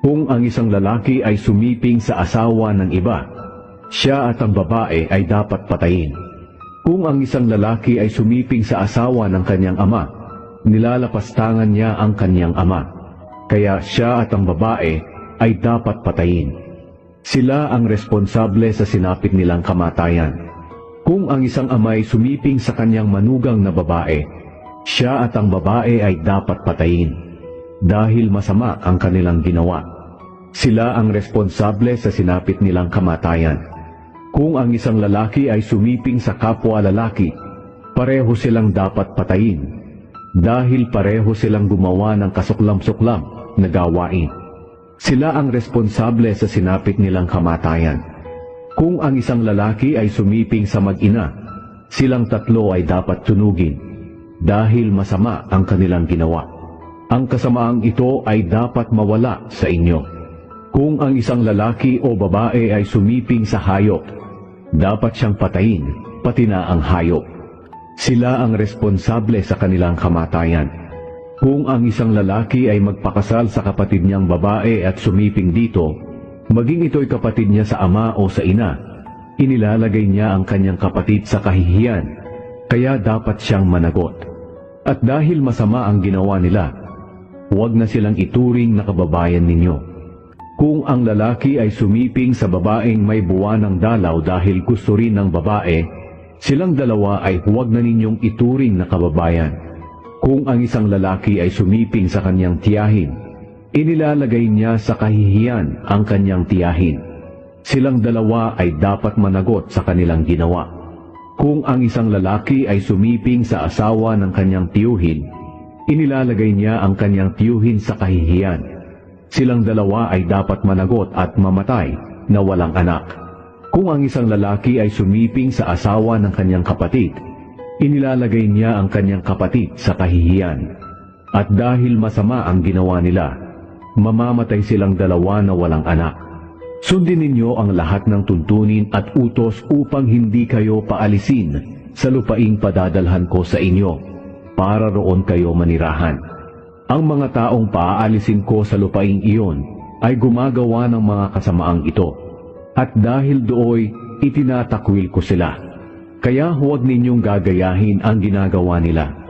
Kung ang isang lalaki ay sumiping sa asawa ng iba, siya at ang babae ay dapat patayin. Kung ang isang lalaki ay sumiping sa asawa ng kanyang ama, nilalapastangan niya ang kanyang ama, kaya siya at ang babae ay dapat patayin. Sila ang responsable sa sinapit nilang kamatayan. Kung ang isang ama ay sumiping sa kanyang manugang na babae, siya at ang babae ay dapat patayin, dahil masama ang kanilang ginawa. Sila ang responsable sa sinapit nilang kamatayan. Kung ang isang lalaki ay sumiping sa kapwa lalaki, pareho silang dapat patayin, dahil pareho silang gumawa ng kasuklam-suklam na gawain. Sila ang responsable sa sinapit nilang kamatayan. Kung ang isang lalaki ay sumiping sa mag-ina, silang tatlo ay dapat tunugin, dahil masama ang kanilang ginawa. Ang kasamaang ito ay dapat mawala sa inyo. Kung ang isang lalaki o babae ay sumiping sa hayop, dapat siyang patayin, pati na ang hayop. Sila ang responsable sa kanilang kamatayan. Kung ang isang lalaki ay magpakasal sa kapatid niyang babae at sumiping dito, maging ito'y kapatid niya sa ama o sa ina, inilalagay niya ang kanyang kapatid sa kahihiyan, kaya dapat siyang managot. At dahil masama ang ginawa nila, huwag na silang ituring na kababayan ninyo. Kung ang lalaki ay sumiping sa babaeng may buwan ng dalaw dahil gusto rin ng babae, silang dalawa ay huwag na ninyong ituring na kababayan. Kung ang isang lalaki ay sumiping sa kanyang tiyahin, inilalagay niya sa kahihiyan ang kanyang tiyahin. Silang dalawa ay dapat managot sa kanilang ginawa. Kung ang isang lalaki ay sumiping sa asawa ng kanyang tiyuhin, inilalagay niya ang kanyang tiyuhin sa kahihiyan. Silang dalawa ay dapat managot at mamatay na walang anak. Kung ang isang lalaki ay sumiping sa asawa ng kanyang kapatid, inilalagay niya ang kanyang kapatid sa kahihiyan. At dahil masama ang ginawa nila, mamamatay silang dalawa na walang anak. Sundin ninyo ang lahat ng tuntunin at utos upang hindi kayo paalisin sa lupaing padadalhan ko sa inyo, para roon kayo manirahan. Ang mga taong paaalisin ko sa lupaing iyon ay gumagawa ng mga kasamaang ito, at dahil dooy itinatakwil ko sila. Kaya huwag ninyong gagayahin ang ginagawa nila.